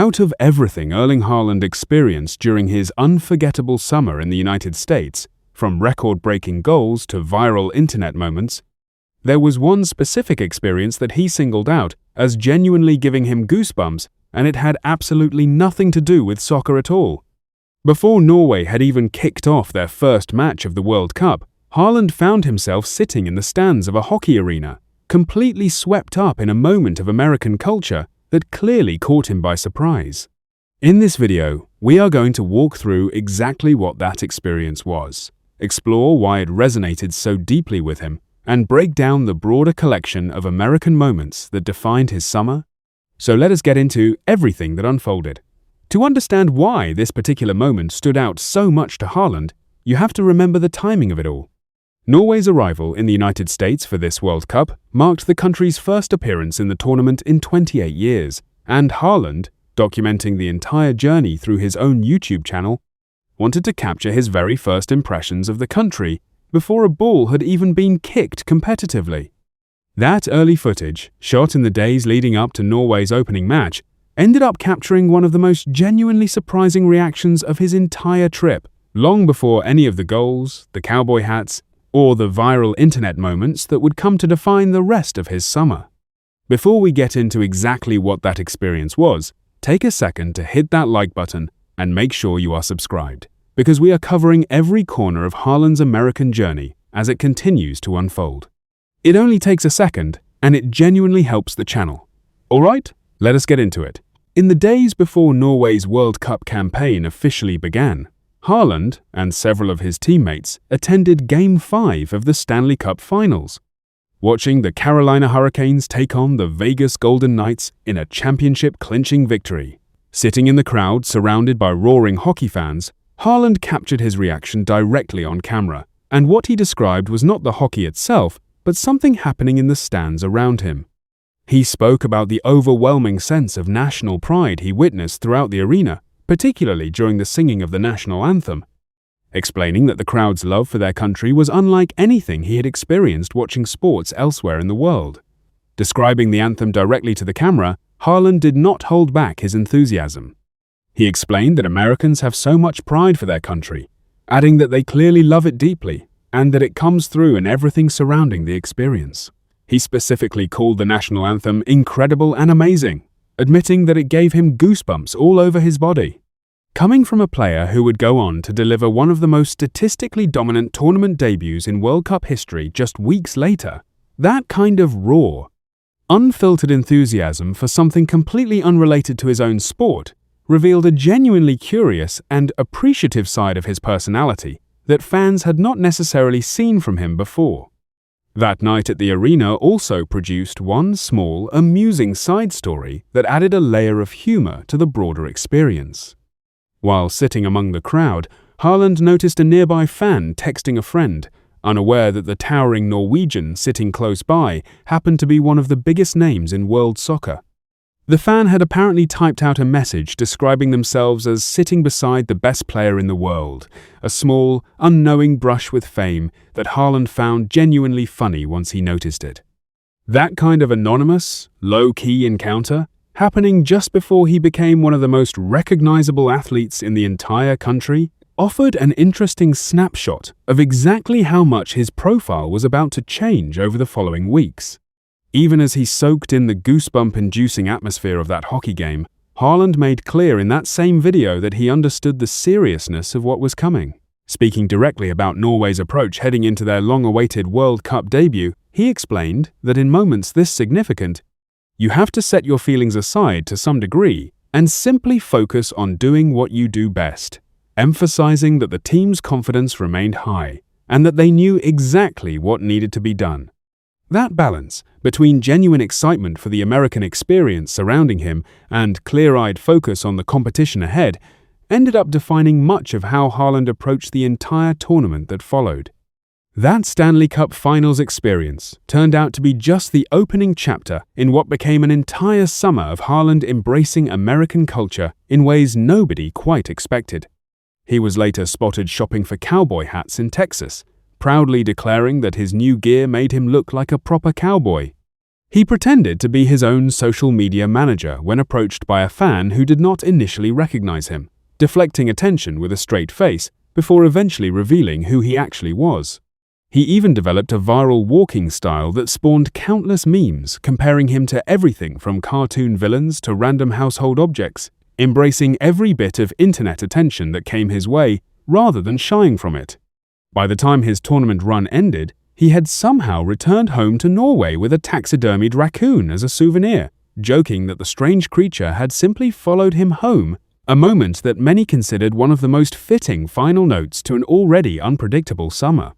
Out of everything Erling Haaland experienced during his unforgettable summer in the United States, from record-breaking goals to viral internet moments, there was one specific experience that he singled out as genuinely giving him goosebumps, and it had absolutely nothing to do with soccer at all. Before Norway had even kicked off their first match of the World Cup, Haaland found himself sitting in the stands of a hockey arena, completely swept up in a moment of American culture that clearly caught him by surprise. In this video, we are going to walk through exactly what that experience was, explore why it resonated so deeply with him, and break down the broader collection of American moments that defined his summer. So let us get into everything that unfolded. To understand why this particular moment stood out so much to Haaland, you have to remember the timing of it all. Norway's arrival in the United States for this World Cup marked the country's first appearance in the tournament in 28 years, and Haaland, documenting the entire journey through his own YouTube channel, wanted to capture his very first impressions of the country before a ball had even been kicked competitively. That early footage, shot in the days leading up to Norway's opening match, ended up capturing one of the most genuinely surprising reactions of his entire trip, long before any of the goals, the cowboy hats, or the viral internet moments that would come to define the rest of his summer. Before we get into exactly what that experience was, take a second to hit that like button and make sure you are subscribed, because we are covering every corner of Haaland's American journey as it continues to unfold. It only takes a second, and it genuinely helps the channel. Alright, let us get into it. In the days before Norway's World Cup campaign officially began, Haaland and several of his teammates attended Game 5 of the Stanley Cup finals, watching the Carolina Hurricanes take on the Vegas Golden Knights in a championship-clinching victory. Sitting in the crowd surrounded by roaring hockey fans, Haaland captured his reaction directly on camera, and what he described was not the hockey itself, but something happening in the stands around him. He spoke about the overwhelming sense of national pride he witnessed throughout the arena, particularly during the singing of the national anthem, explaining that the crowd's love for their country was unlike anything he had experienced watching sports elsewhere in the world. Describing the anthem directly to the camera, Haaland did not hold back his enthusiasm. He explained that Americans have so much pride for their country, adding that they clearly love it deeply and that it comes through in everything surrounding the experience. He specifically called the national anthem incredible and amazing, admitting that it gave him goosebumps all over his body. Coming from a player who would go on to deliver one of the most statistically dominant tournament debuts in World Cup history just weeks later, that kind of raw, unfiltered enthusiasm for something completely unrelated to his own sport revealed a genuinely curious and appreciative side of his personality that fans had not necessarily seen from him before. That night at the arena also produced one small, amusing side story that added a layer of humor to the broader experience. While sitting among the crowd, Haaland noticed a nearby fan texting a friend, unaware that the towering Norwegian sitting close by happened to be one of the biggest names in world soccer. The fan had apparently typed out a message describing themselves as sitting beside the best player in the world, a small, unknowing brush with fame that Haaland found genuinely funny once he noticed it. That kind of anonymous, low-key encounter, happening just before he became one of the most recognizable athletes in the entire country, offered an interesting snapshot of exactly how much his profile was about to change over the following weeks. Even as he soaked in the goosebump-inducing atmosphere of that hockey game, Haaland made clear in that same video that he understood the seriousness of what was coming. Speaking directly about Norway's approach heading into their long-awaited World Cup debut, he explained that in moments this significant, you have to set your feelings aside to some degree and simply focus on doing what you do best, emphasizing that the team's confidence remained high and that they knew exactly what needed to be done. That balance between genuine excitement for the American experience surrounding him and clear-eyed focus on the competition ahead ended up defining much of how Haaland approached the entire tournament that followed. That Stanley Cup Finals experience turned out to be just the opening chapter in what became an entire summer of Haaland embracing American culture in ways nobody quite expected. He was later spotted shopping for cowboy hats in Texas, proudly declaring that his new gear made him look like a proper cowboy. He pretended to be his own social media manager when approached by a fan who did not initially recognize him, deflecting attention with a straight face before eventually revealing who he actually was. He even developed a viral walking style that spawned countless memes comparing him to everything from cartoon villains to random household objects, embracing every bit of internet attention that came his way rather than shying from it. By the time his tournament run ended, he had somehow returned home to Norway with a taxidermied raccoon as a souvenir, joking that the strange creature had simply followed him home, a moment that many considered one of the most fitting final notes to an already unpredictable summer.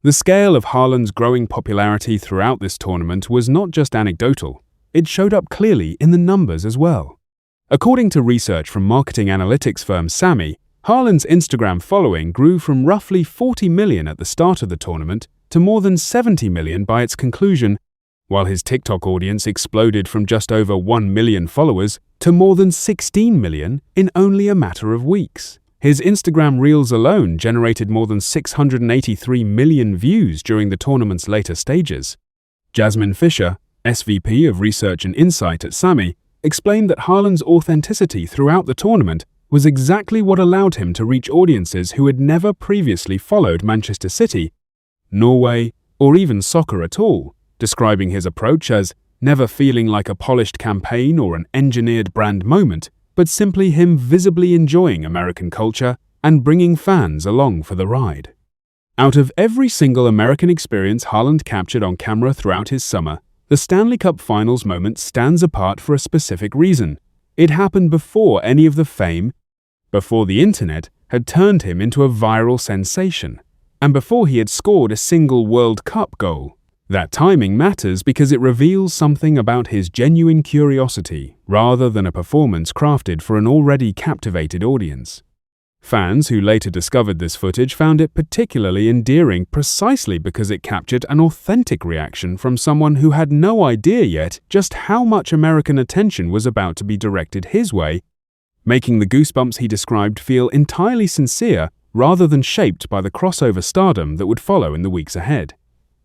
The scale of Haaland's growing popularity throughout this tournament was not just anecdotal, it showed up clearly in the numbers as well. According to research from marketing analytics firm Sammy, Haaland's Instagram following grew from roughly 40 million at the start of the tournament to more than 70 million by its conclusion, while his TikTok audience exploded from just over 1 million followers to more than 16 million in only a matter of weeks. His Instagram Reels alone generated more than 683 million views during the tournament's later stages. Jasmine Fisher, SVP of Research and Insight at Sammy, explained that Haaland's authenticity throughout the tournament was exactly what allowed him to reach audiences who had never previously followed Manchester City, Norway, or even soccer at all, describing his approach as never feeling like a polished campaign or an engineered brand moment, but simply him visibly enjoying American culture and bringing fans along for the ride. Out of every single American experience Haaland captured on camera throughout his summer, the Stanley Cup Finals moment stands apart for a specific reason. It happened before any of the fame, before the internet had turned him into a viral sensation, and before he had scored a single World Cup goal. That timing matters because it reveals something about his genuine curiosity rather than a performance crafted for an already captivated audience. Fans who later discovered this footage found it particularly endearing precisely because it captured an authentic reaction from someone who had no idea yet just how much American attention was about to be directed his way, making the goosebumps he described feel entirely sincere rather than shaped by the crossover stardom that would follow in the weeks ahead.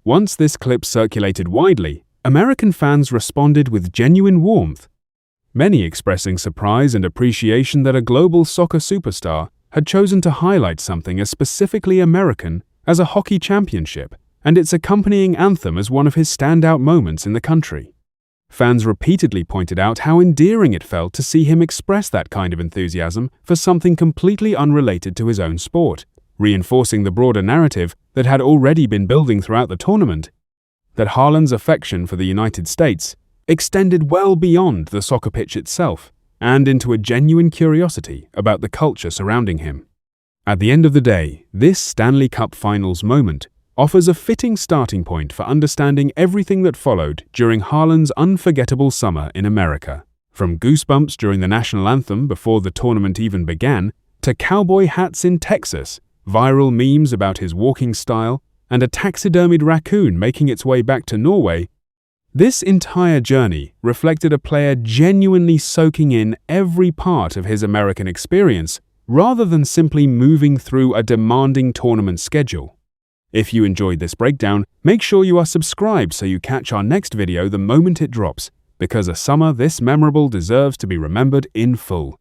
Once this clip circulated widely, American fans responded with genuine warmth, many expressing surprise and appreciation that a global soccer superstar had chosen to highlight something as specifically American as a hockey championship and its accompanying anthem as one of his standout moments in the country. Fans repeatedly pointed out how endearing it felt to see him express that kind of enthusiasm for something completely unrelated to his own sport, reinforcing the broader narrative that had already been building throughout the tournament, that Haaland's affection for the United States extended well beyond the soccer pitch itself and into a genuine curiosity about the culture surrounding him. At the end of the day, this Stanley Cup Finals moment offers a fitting starting point for understanding everything that followed during Haaland's unforgettable summer in America. From goosebumps during the national anthem before the tournament even began, to cowboy hats in Texas, viral memes about his walking style, and a taxidermied raccoon making its way back to Norway, this entire journey reflected a player genuinely soaking in every part of his American experience rather than simply moving through a demanding tournament schedule. If you enjoyed this breakdown, make sure you are subscribed so you catch our next video the moment it drops, because a summer this memorable deserves to be remembered in full.